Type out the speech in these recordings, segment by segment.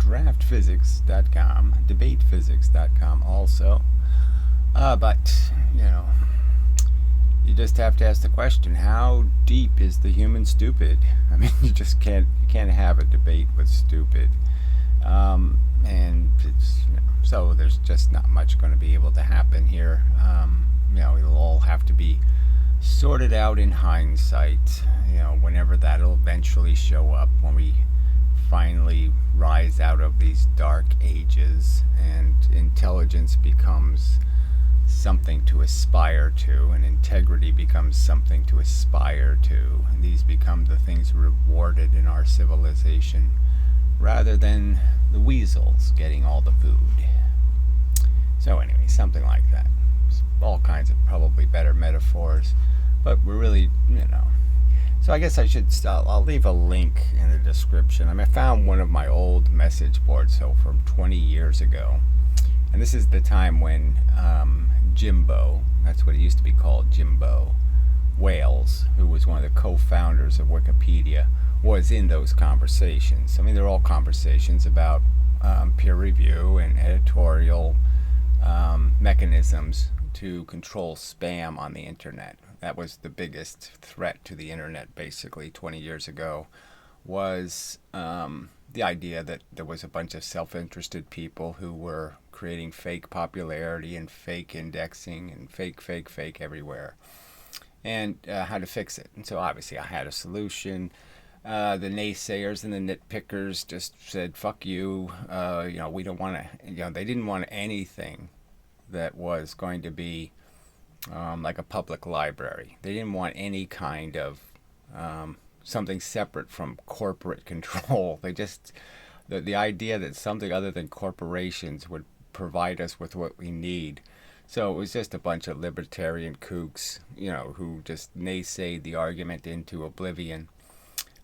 draftphysics.com, debatephysics.com also. But, you just have to ask the question, how deep is the human stupid? I mean, you can't have a debate with stupid. And it's, so there's just not much going to be able to happen here. It'll all have to be sorted out in hindsight, whenever that'll eventually show up, when we finally rise out of these dark ages and intelligence becomes something to aspire to, and integrity becomes something to aspire to, and these become the things rewarded in our civilization rather than the weasels getting all the food. So anyway, something like that. All kinds of probably better metaphors, but we're really, So I guess I'll leave a link in the description. I found one of my old message boards, from 20 years ago. And this is the time when Jimbo, that's what it used to be called, Jimbo Wales, who was one of the co-founders of Wikipedia, was in those conversations. They're all conversations about peer review and editorial mechanisms to control spam on the internet. That was the biggest threat to the internet, basically, 20 years ago, was the idea that there was a bunch of self-interested people who were creating fake popularity and fake indexing and fake everywhere, and how to fix it. And so obviously I had a solution. The naysayers and the nitpickers just said, fuck you, we don't want to, they didn't want anything that was going to be like a public library. They didn't want any kind of something separate from corporate control. They just, the idea that something other than corporations would provide us with what we need. So it was just a bunch of libertarian kooks, who just naysayed the argument into oblivion.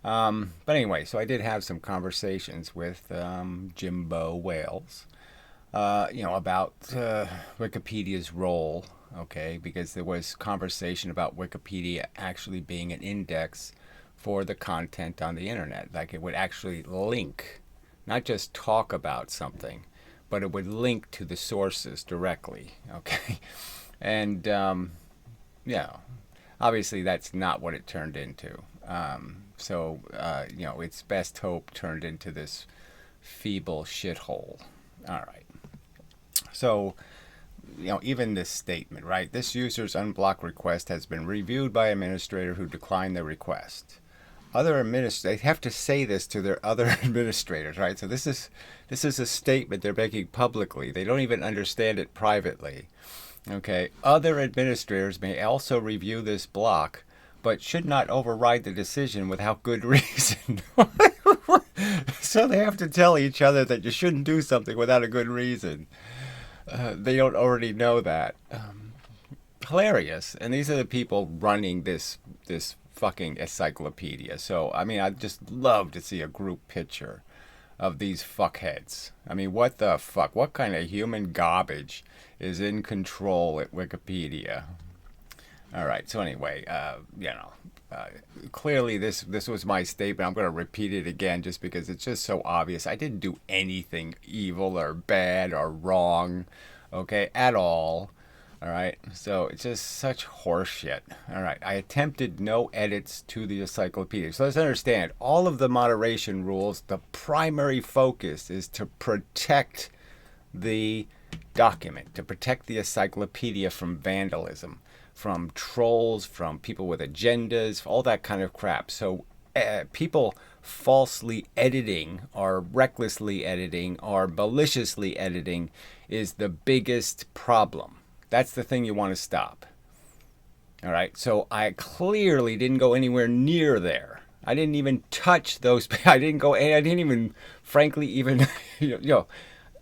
But anyway, so I did have some conversations with Jimbo Wales, about Wikipedia's role, because there was conversation about Wikipedia actually being an index for the content on the internet. Like, it would actually link, not just talk about something, but it would link to the sources directly, And, obviously that's not what it turned into. So its best hope turned into this feeble shithole. All right. So, even this statement, right? This user's unblock request has been reviewed by administrator who declined the request. Other administrators, they have to say this to their other administrators, right? So this is a statement they're making publicly. They don't even understand it privately. Other administrators may also review this block, but should not override the decision without good reason. So they have to tell each other that you shouldn't do something without a good reason. They don't already know that. Hilarious. And these are the people running this fucking encyclopedia. So, I'd just love to see a group picture of these fuckheads. What the fuck? What kind of human garbage is in control at Wikipedia? All right. So anyway, clearly this was my statement. I'm going to repeat it again just because it's just so obvious. I didn't do anything evil or bad or wrong, at all. All right. So it's just such horseshit. All right. I attempted no edits to the encyclopedia. So let's understand, all of the moderation rules, the primary focus is to protect the document, to protect the encyclopedia from vandalism, from trolls, from people with agendas, all that kind of crap. So people falsely editing or recklessly editing or maliciously editing is the biggest problem. That's the thing you want to stop. All right. So I clearly didn't go anywhere near there. I didn't even touch those. I didn't even, frankly,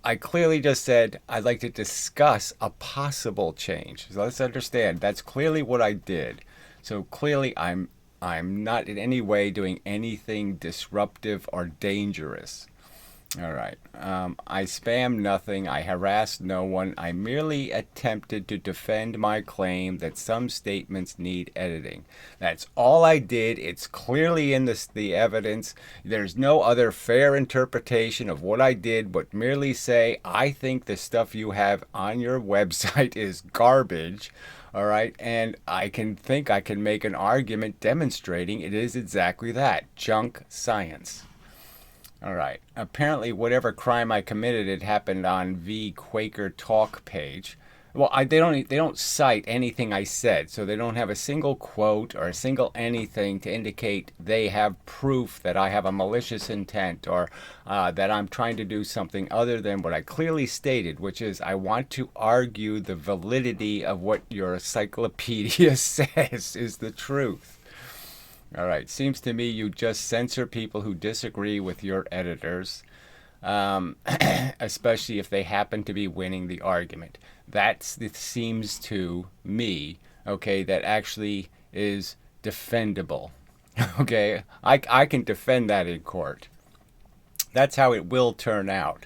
I clearly just said I'd like to discuss a possible change. So let's understand, that's clearly what I did. So clearly I'm not in any way doing anything disruptive or dangerous. All right. I spam nothing. I harassed no one. I merely attempted to defend my claim that some statements need editing. That's all I did. It's clearly in the evidence. There's no other fair interpretation of what I did but merely say, I think the stuff you have on your website is garbage. All right. And I can make an argument demonstrating it is exactly that junk science. All right. Apparently, whatever crime I committed, it happened on the Quaker Talk page. Well, they don't cite anything I said, so they don't have a single quote or a single anything to indicate they have proof that I have a malicious intent or that I'm trying to do something other than what I clearly stated, which is I want to argue the validity of what your encyclopedia says is the truth. All right. Seems to me you just censor people who disagree with your editors, especially if they happen to be winning the argument. It seems to me, okay, that actually is defendable. Okay. I can defend that in court. That's how it will turn out.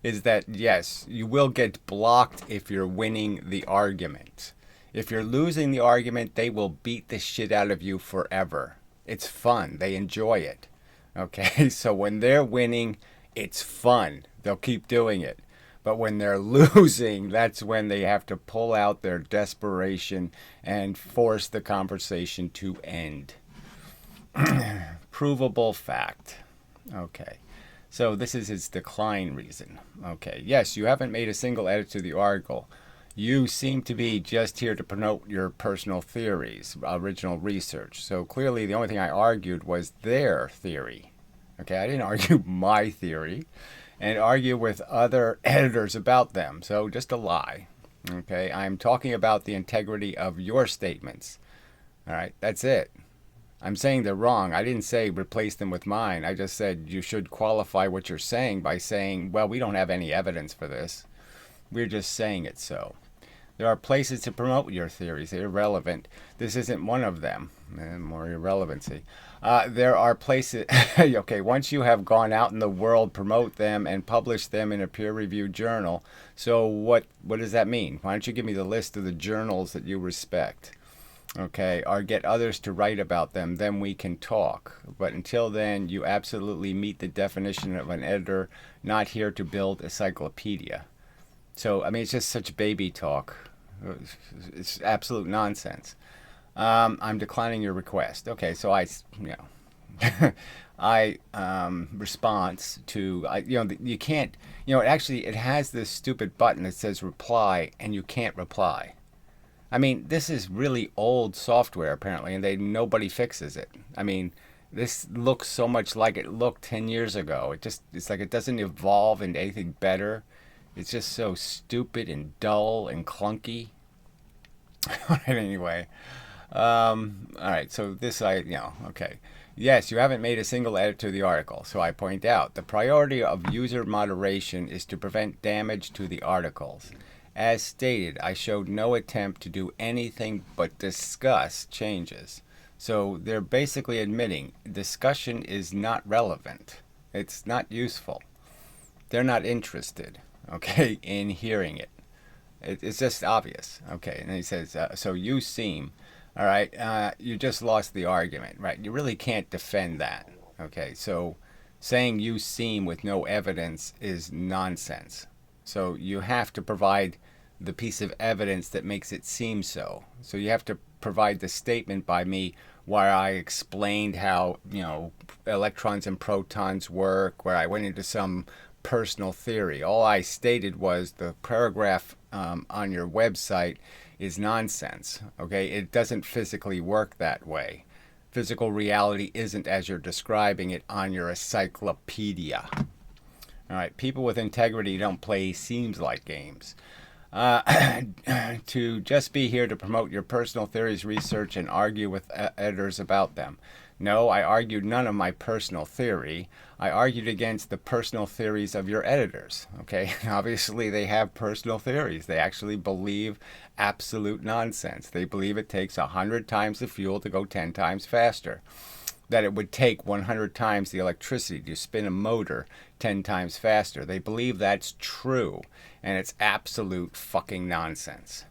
Is that, yes, you will get blocked if you're winning the argument. If you're losing the argument, they will beat the shit out of you forever. It's fun. They enjoy it. Okay, so when they're winning, it's fun. They'll keep doing it. But when they're losing, that's when they have to pull out their desperation and force the conversation to end. Provable fact. Okay. So this is his decline reason. Okay. Yes, you haven't made a single edit to the article. You seem to be just here to promote your personal theories, original research. So clearly the only thing I argued was their theory. Okay, I didn't argue my theory and argue with other editors about them. So just a lie. Okay, I'm talking about the integrity of your statements. All right, that's it. I'm saying they're wrong. I didn't say replace them with mine. I just said you should qualify what you're saying by saying, well, we don't have any evidence for this. We're just saying it so. There are places to promote your theories. They're irrelevant. This isn't one of them. More irrelevancy. There are places. Okay, once you have gone out in the world, promote them and publish them in a peer-reviewed journal. So what does that mean? Why don't you give me the list of the journals that you respect? Okay, or get others to write about them. Then we can talk. But until then, you absolutely meet the definition of an editor not here to build a encyclopedia. So, I mean, it's just such baby talk. It's absolute nonsense. I'm declining your request. Okay, so I response to, you can't, it has this stupid button that says reply, and you can't reply. I mean, this is really old software, apparently, and nobody fixes it. I mean, this looks so much like it looked 10 years ago. It's like it doesn't evolve into anything better. It's just so stupid and dull and clunky. All right, anyway. All right, so okay. Yes, you haven't made a single edit to the article. So I point out the priority of user moderation is to prevent damage to the articles. As stated, I showed no attempt to do anything but discuss changes. So they're basically admitting discussion is not relevant. It's not useful. They're not interested. Okay, in hearing it. It's just obvious. Okay, and then he says, so you seem, all right, you just lost the argument, right? You really can't defend that. Okay, so saying you seem with no evidence is nonsense. So you have to provide the piece of evidence that makes it seem so. So you have to provide the statement by me where I explained how, electrons and protons work, where I went into some personal theory. All I stated was the paragraph on your website is nonsense. Okay, it doesn't physically work that way. Physical reality isn't as you're describing it on your encyclopedia. All right, people with integrity don't play seems like games. To just be here to promote your personal theories, research, and argue with editors about them. No, I argued none of my personal theory. I argued against the personal theories of your editors. Okay, obviously they have personal theories. They actually believe absolute nonsense. They believe it takes 100 times the fuel to go 10 times faster. that it would take 100 times the electricity to spin a motor 10 times faster. They believe that's true, and it's absolute fucking nonsense.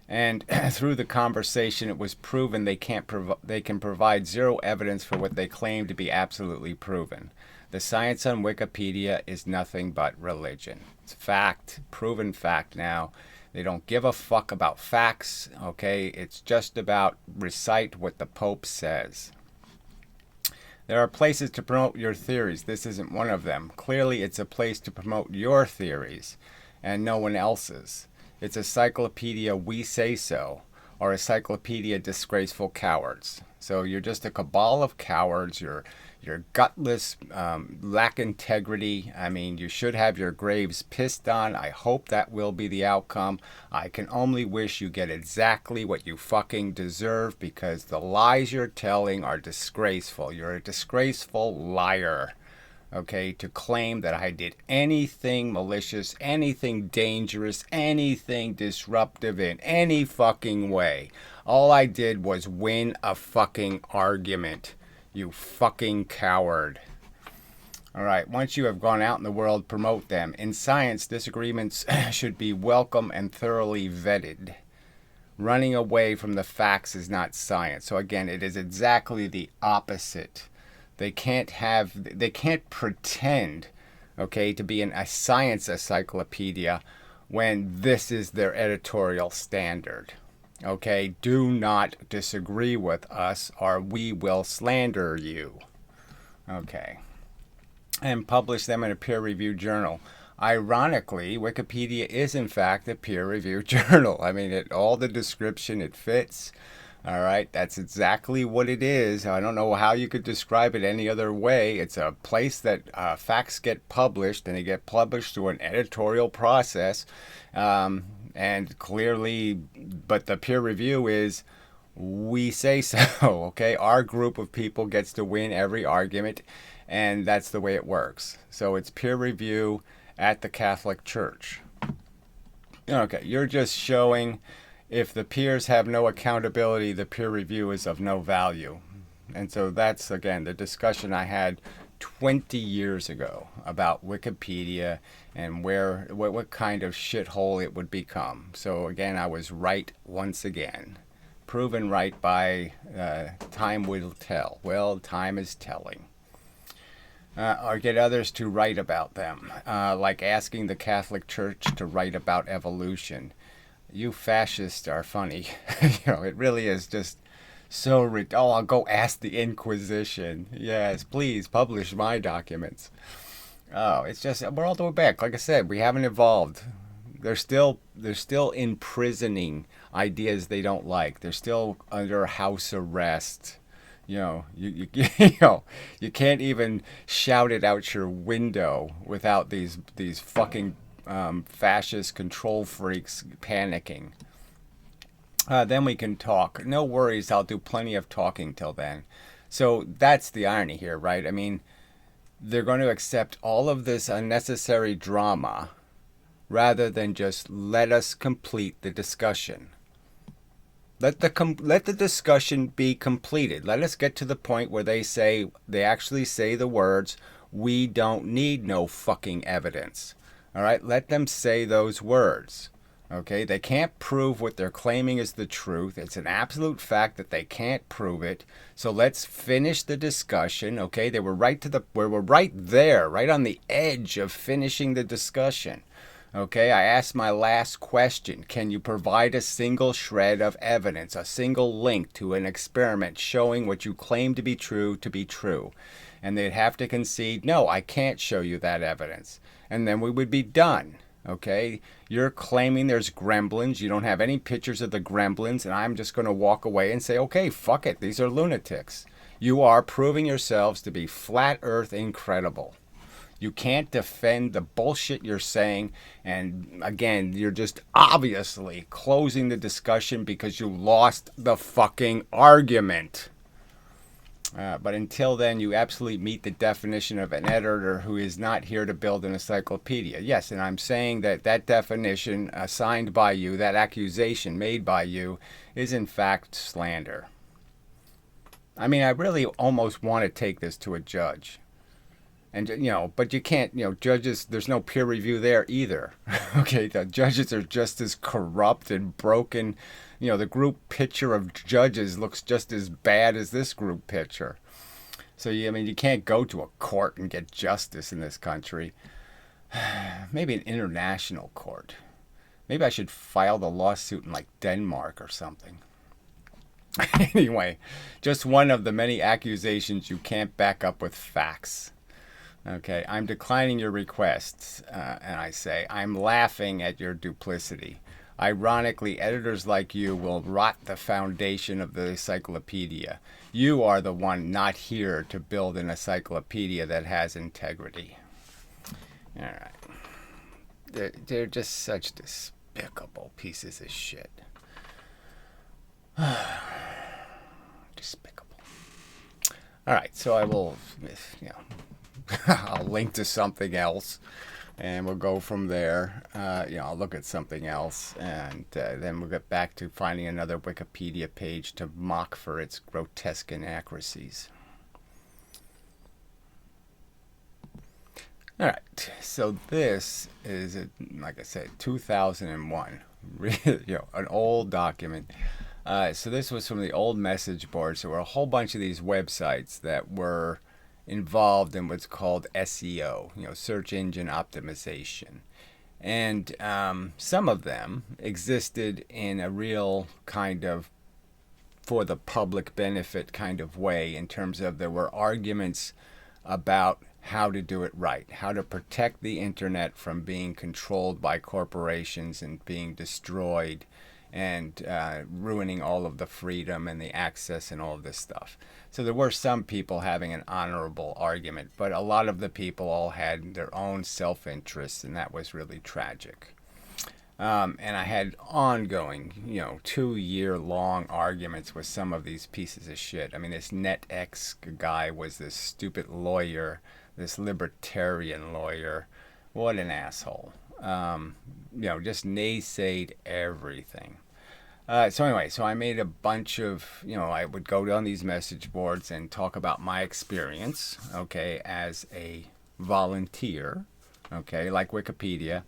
And through the conversation, it was proven they can provide zero evidence for what they claim to be absolutely proven. The science on Wikipedia is nothing but religion. It's fact, proven fact now. They don't give a fuck about facts, okay? It's just about recite what the Pope says. There are places to promote your theories. This isn't one of them. Clearly, it's a place to promote your theories and no one else's. It's encyclopedia We Say So, or encyclopedia Disgraceful Cowards. So you're just a cabal of cowards. You're gutless, lack integrity. I mean, you should have your graves pissed on. I hope that will be the outcome. I can only wish you get exactly what you fucking deserve, because the lies you're telling are disgraceful. You're a disgraceful liar. Okay, to claim that I did anything malicious, anything dangerous, anything disruptive in any fucking way. All I did was win a fucking argument. You fucking coward. Alright, once you have gone out in the world, promote them. In science, disagreements should be welcome and thoroughly vetted. Running away from the facts is not science. So again, it is exactly the opposite. They can't pretend, okay, to be a science encyclopedia when this is their editorial standard. Okay, do not disagree with us or we will slander you. Okay, and publish them in a peer-reviewed journal. Ironically, Wikipedia is in fact a peer-reviewed journal. I mean, all the description, it fits. All right, that's exactly what it is. I don't know how you could describe it any other way. It's a place that facts get published, and they get published through an editorial process. And clearly, but the peer review is, we say so, okay? Our group of people gets to win every argument, and that's the way it works. So it's peer review at the Catholic Church. Okay, you're just showing... If the peers have no accountability, the peer review is of no value. And so that's, again, the discussion I had 20 years ago about Wikipedia and what kind of shithole it would become. So, again, I was right once again. Proven right by time will tell. Well, time is telling. Or get others to write about them, like asking the Catholic Church to write about evolution. You fascists are funny. It really is just so... I'll go ask the Inquisition. Yes, please publish my documents. Oh, it's just... We're all the way back. Like I said, we haven't evolved. They're still imprisoning ideas they don't like. They're still under house arrest. You can't even shout it out your window without these fucking... fascist control freaks panicking. Then we can talk. No worries, I'll do plenty of talking till then. So that's the irony here, right? I mean, they're going to accept all of this unnecessary drama rather than just let us complete the discussion. Let the discussion be completed. Let us get to the point where they actually say the words, "We don't need no fucking evidence." All right, let them say those words. Okay, they can't prove what they're claiming is the truth. It's an absolute fact that they can't prove it. So let's finish the discussion. Okay, we're right there, right on the edge of finishing the discussion. Okay, I asked my last question. Can you provide a single shred of evidence, a single link to an experiment showing what you claim to be true? And they'd have to concede, no, I can't show you that evidence. And then we would be done, okay? You're claiming there's gremlins. You don't have any pictures of the gremlins, and I'm just going to walk away and say, okay, fuck it. These are lunatics. You are proving yourselves to be flat earth incredible. You can't defend the bullshit you're saying, and again, you're just obviously closing the discussion because you lost the fucking argument. But until then, you absolutely meet the definition of an editor who is not here to build an encyclopedia. Yes, and I'm saying that definition assigned by you, that accusation made by you, is in fact slander. I mean, I really almost want to take this to a judge. And, but you can't, judges, there's no peer review there either. Okay, the judges are just as corrupt and broken. The group picture of judges looks just as bad as this group picture. So, you can't go to a court and get justice in this country. Maybe an international court. Maybe I should file the lawsuit in like Denmark or something. Anyway, just one of the many accusations you can't back up with facts. Okay, I'm declining your requests, and I say, I'm laughing at your duplicity. Ironically, editors like you will rot the foundation of the encyclopedia. You are the one not here to build an encyclopedia that has integrity. All right. They're just such despicable pieces of shit. Despicable. All right, so I will, I'll link to something else, and we'll go from there. I'll look at something else, and then we'll get back to finding another Wikipedia page to mock for its grotesque inaccuracies. All right, so this is, like I said, 2001, an old document. So this was from the old message boards. There were a whole bunch of these websites that were involved in what's called SEO, search engine optimization. And some of them existed in a real kind of for the public benefit kind of way, in terms of there were arguments about how to do it right, how to protect the internet from being controlled by corporations and being destroyed and ruining all of the freedom and the access and all of this stuff. So there were some people having an honorable argument, but a lot of the people all had their own self-interest, and that was really tragic. And I had ongoing, 2-year-long arguments with some of these pieces of shit. I mean, this NetX guy was this stupid lawyer, this libertarian lawyer. What an asshole. Just naysayed everything. So anyway, I made a bunch of, I would go on these message boards and talk about my experience, okay, as a volunteer, okay, like Wikipedia,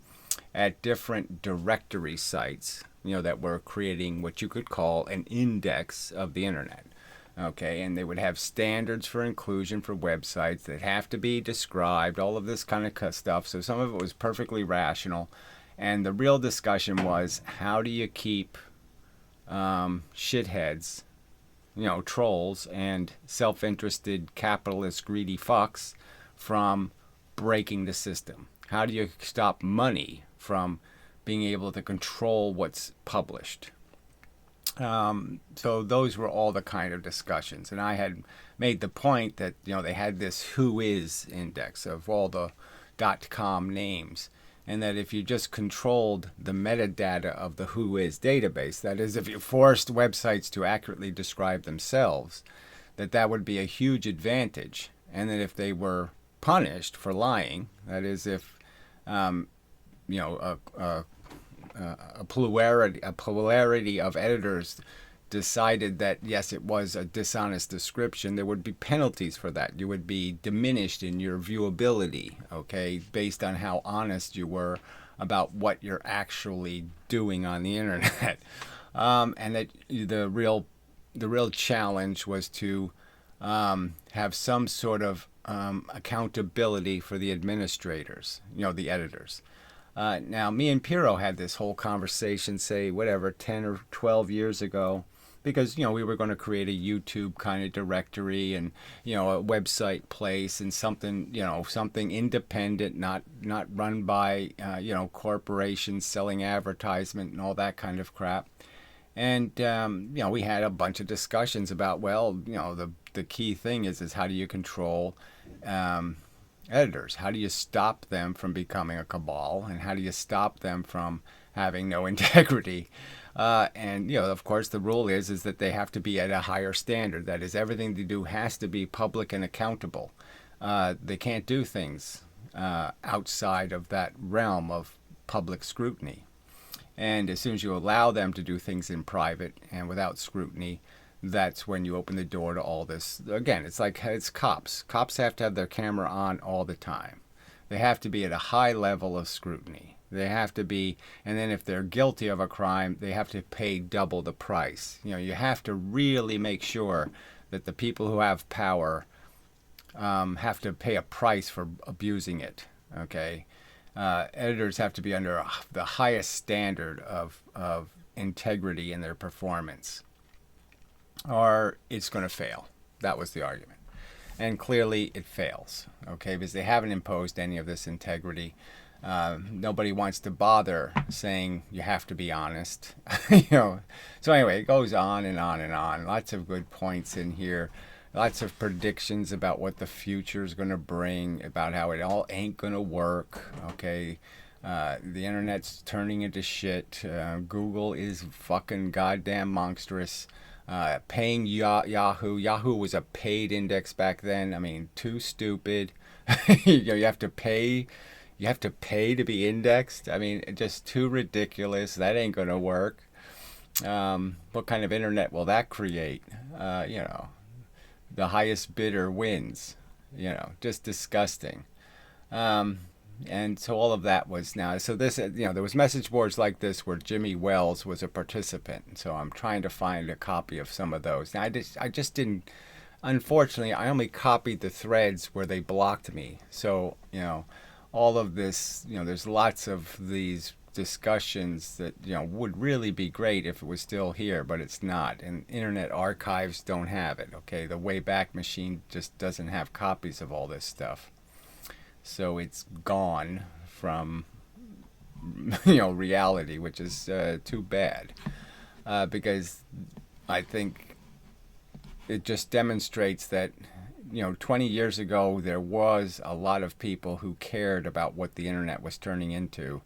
at different directory sites, that were creating what you could call an index of the internet. Okay, and they would have standards for inclusion for websites that have to be described, all of this kind of stuff. So some of it was perfectly rational. And the real discussion was, how do you keep shitheads, trolls and self-interested capitalist greedy fucks from breaking the system? How do you stop money from being able to control what's published? So those were all the kind of discussions. And I had made the point that, they had this who is index of all the .com names. And that if you just controlled the metadata of the who is database, that is, if you forced websites to accurately describe themselves, that would be a huge advantage. And that if they were punished for lying, that is, if, a plurality of editors decided that, yes, it was a dishonest description, there would be penalties for that. You would be diminished in your viewability, okay, based on how honest you were about what you're actually doing on the internet. And that the real challenge was to have some sort of accountability for the administrators, the editors. Now, me and Piero had this whole conversation, say, 10 or 12 years ago, because, we were going to create a YouTube kind of directory and, a website place and something, something independent, not run by, corporations selling advertisement and all that kind of crap. And, we had a bunch of discussions about, the key thing is how do you control editors? How do you stop them from becoming a cabal? And how do you stop them from having no integrity? And, of course, the rule is that they have to be at a higher standard. That is, everything they do has to be public and accountable. They can't do things outside of that realm of public scrutiny. And as soon as you allow them to do things in private and without scrutiny, that's when you open the door to all this. Again, it's cops. Cops have to have their camera on all the time. They have to be at a high level of scrutiny. They have to be, and then if they're guilty of a crime, they have to pay double the price. You have to really make sure that the people who have power have to pay a price for abusing it. Okay, editors have to be under the highest standard of integrity in their performance, or it's going to fail. That was the argument. And clearly it fails, okay, because they haven't imposed any of this integrity. Nobody wants to bother saying you have to be honest. So anyway, it goes on and on and on. Lots of good points in here. Lots of predictions about what the future is going to bring, about how it all ain't going to work, okay. The internet's turning into shit. Google is fucking goddamn monstrous. Paying Yahoo. Yahoo was a paid index back then. I mean, too stupid. You have to pay. You have to pay to be indexed. I mean, just too ridiculous. That ain't gonna work. What kind of internet will that create? The highest bidder wins. Just disgusting. And so all of that was now. So this, there was message boards like this where Jimmy Wells was a participant. So I'm trying to find a copy of some of those. Now I just didn't. Unfortunately, I only copied the threads where they blocked me. So all of this, there's lots of these discussions that would really be great if it was still here, but it's not. And Internet Archives don't have it. Okay, the Wayback Machine just doesn't have copies of all this stuff. So it's gone from reality, which is too bad, because I think it just demonstrates that 20 years ago there was a lot of people who cared about what the internet was turning into,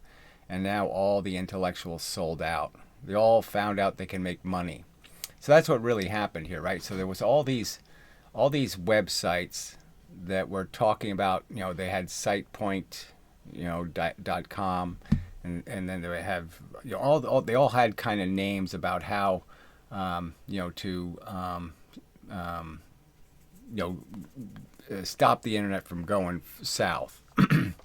and now all the intellectuals sold out. They all found out they can make money. So that's what really happened here, right? So there was all these websites that were talking about, they had SitePoint, .com, and then they have, they all had kind of names about how, stop the internet from going south. And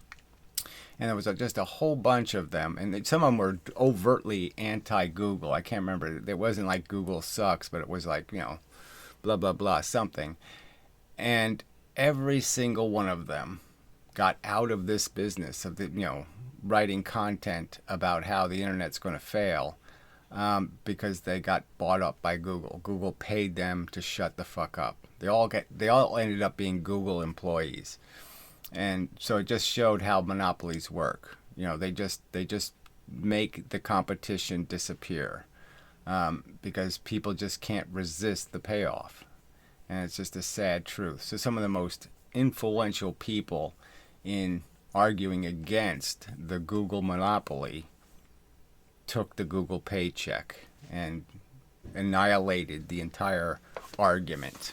there was just a whole bunch of them, and some of them were overtly anti-Google. I can't remember. It wasn't like Google sucks, but it was like, blah, blah, blah, something. And every single one of them got out of this business of writing content about how the internet's going to fail, because they got bought up by Google. Google paid them to shut the fuck up. They all ended up being Google employees, and so it just showed how monopolies work. They just make the competition disappear, because people just can't resist the payoff. And it's just a sad truth. So some of the most influential people in arguing against the Google monopoly took the Google paycheck and annihilated the entire argument.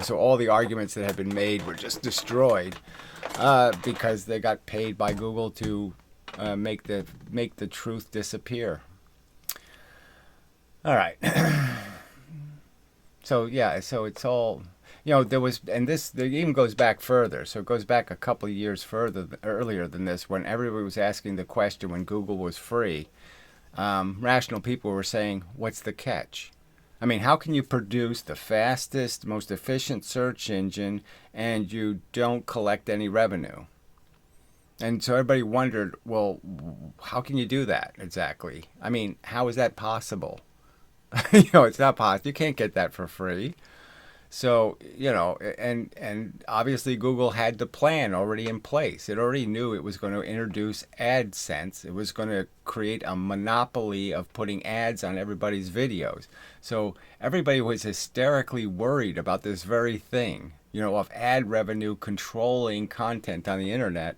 So all the arguments that had been made were just destroyed, because they got paid by Google to make the truth disappear. All right. So it's all, there was, and it even goes back further. So it goes back a couple of years earlier than this, when everybody was asking the question when Google was free. Rational people were saying, what's the catch? I mean, how can you produce the fastest, most efficient search engine and you don't collect any revenue? And so everybody wondered, well, how can you do that exactly? I mean, how is that possible? It's not possible. You can't get that for free. So, and obviously Google had the plan already in place. It already knew it was going to introduce AdSense. It was going to create a monopoly of putting ads on everybody's videos. So everybody was hysterically worried about this very thing, of ad revenue controlling content on the internet.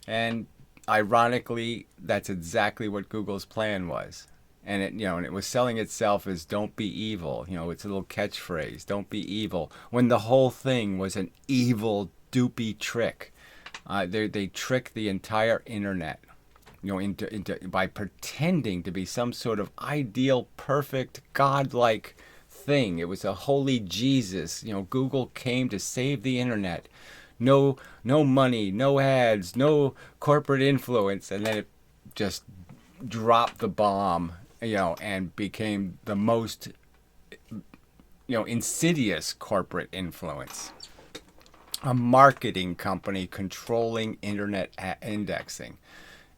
And ironically, that's exactly what Google's plan was. And it was selling itself as "don't be evil." It's a little catchphrase, "don't be evil," when the whole thing was an evil, doopy trick. They tricked the entire internet, into by pretending to be some sort of ideal, perfect, godlike thing. It was a holy Jesus. You know, Google came to save the internet. No, no money, no ads, no corporate influence, and then it just dropped the bomb, you know, and became the most, insidious corporate influence. A marketing company controlling internet indexing.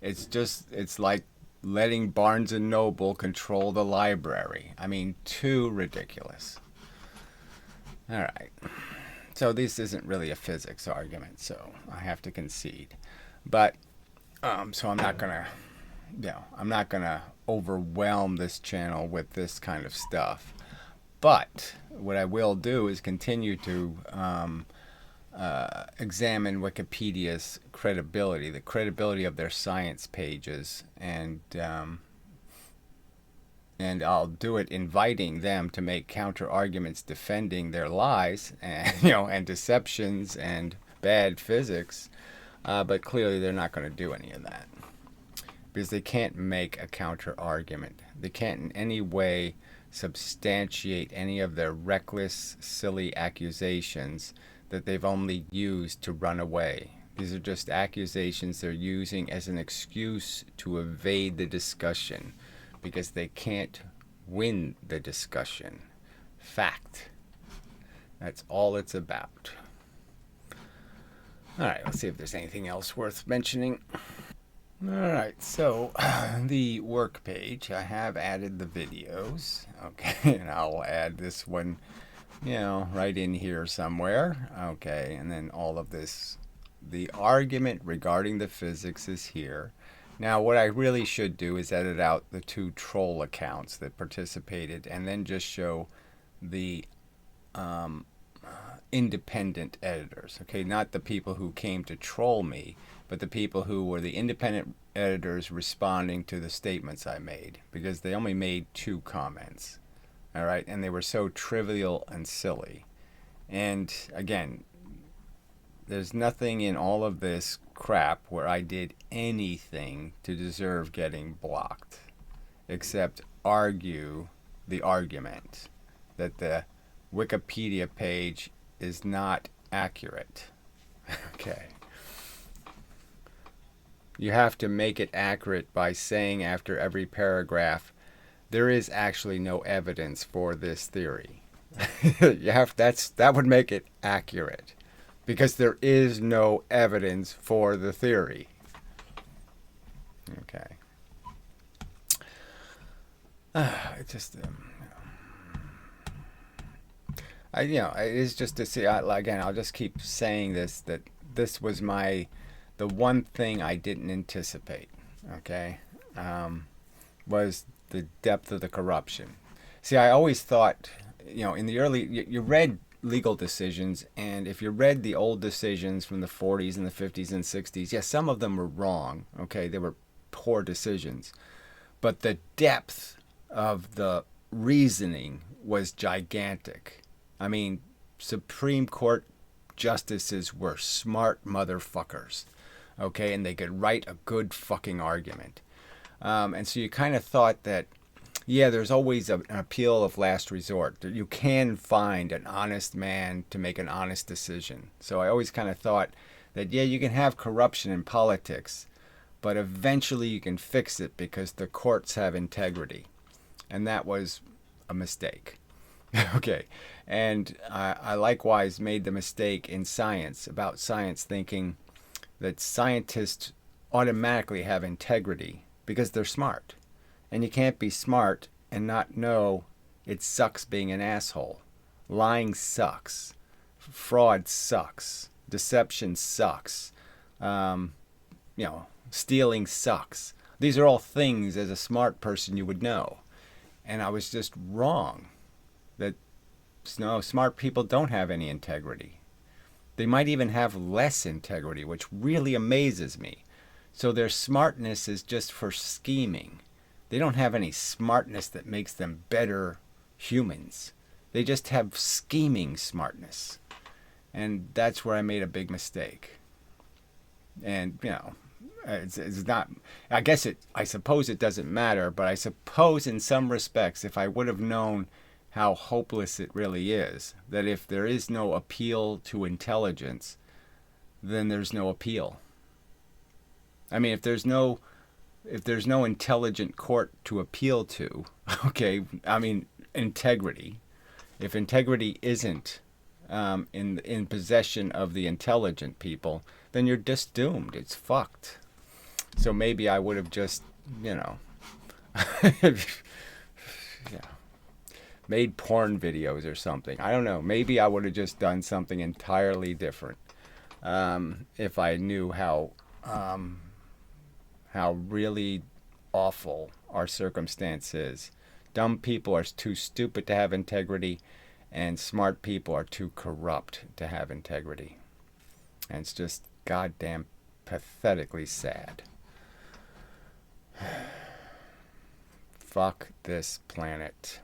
It's like letting Barnes and Noble control the library. I mean, too ridiculous. All right. So this isn't really a physics argument, so I have to concede. But so I'm not gonna overwhelm this channel with this kind of stuff. But what I will do is continue to examine Wikipedia's credibility, the credibility of their science pages, and I'll do it inviting them to make counter arguments defending their lies and and deceptions and bad physics. But clearly they're not going to do any of that because they can't make a counter argument. They can't in any way substantiate any of their reckless, silly accusations that they've only used to run away. These are just accusations they're using as an excuse to evade the discussion because they can't win the discussion. Fact. That's all it's about. All right, let's see if there's anything else worth mentioning. All right, so the work page, I have added the videos. Okay, and I'll add this one, right in here somewhere. Okay, and then all of this, the argument regarding the physics is here. Now, what I really should do is edit out the 2 troll accounts that participated and then just show the independent editors. Okay, not the people who came to troll me, but the people who were the independent editors responding to the statements I made, because they only made 2 comments. All right, and they were so trivial and silly. And again, there's nothing in all of this crap where I did anything to deserve getting blocked, except argue the argument that the Wikipedia page is not accurate. Okay. You have to make it accurate by saying after every paragraph, there is actually no evidence for this theory. That would make it accurate, because there is no evidence for the theory. Okay. It just it is just to see. Again, I'll just keep saying this, that this was the one thing I didn't anticipate. Okay, was the depth of the corruption. See, I always thought, in the early, you read legal decisions, and if you read the old decisions from the 40s and the 50s and 60s, yes, some of them were wrong. Okay, they were poor decisions, but the depth of the reasoning was gigantic. I mean, Supreme Court justices were smart motherfuckers, okay, and they could write a good fucking argument. And so you kind of thought that, yeah, there's always an appeal of last resort. You can find an honest man to make an honest decision. So I always kind of thought that, yeah, you can have corruption in politics, but eventually you can fix it because the courts have integrity. And that was a mistake. Okay. And I likewise made the mistake in science, about science, thinking that scientists automatically have integrity because they're smart. And you can't be smart and not know it sucks being an asshole. Lying sucks. Fraud sucks. Deception sucks. Stealing sucks. These are all things as a smart person you would know. And I was just wrong. That smart people don't have any integrity. They might even have less integrity, which really amazes me. So their smartness is just for scheming. They don't have any smartness that makes them better humans. They just have scheming smartness. And that's where I made a big mistake. And, it's not, I suppose it doesn't matter, but I suppose in some respects, if I would have known how hopeless it really is. That if there is no appeal to intelligence, then there's no appeal. I mean, if there's no intelligent court to appeal to, okay, I mean, integrity. If integrity isn't in possession of the intelligent people, then you're just doomed. It's fucked. So maybe I would have just, yeah, made porn videos or something. I don't know. Maybe I would have just done something entirely different if I knew how really awful our circumstance is. Dumb people are too stupid to have integrity, and smart people are too corrupt to have integrity. And it's just goddamn pathetically sad. Fuck this planet.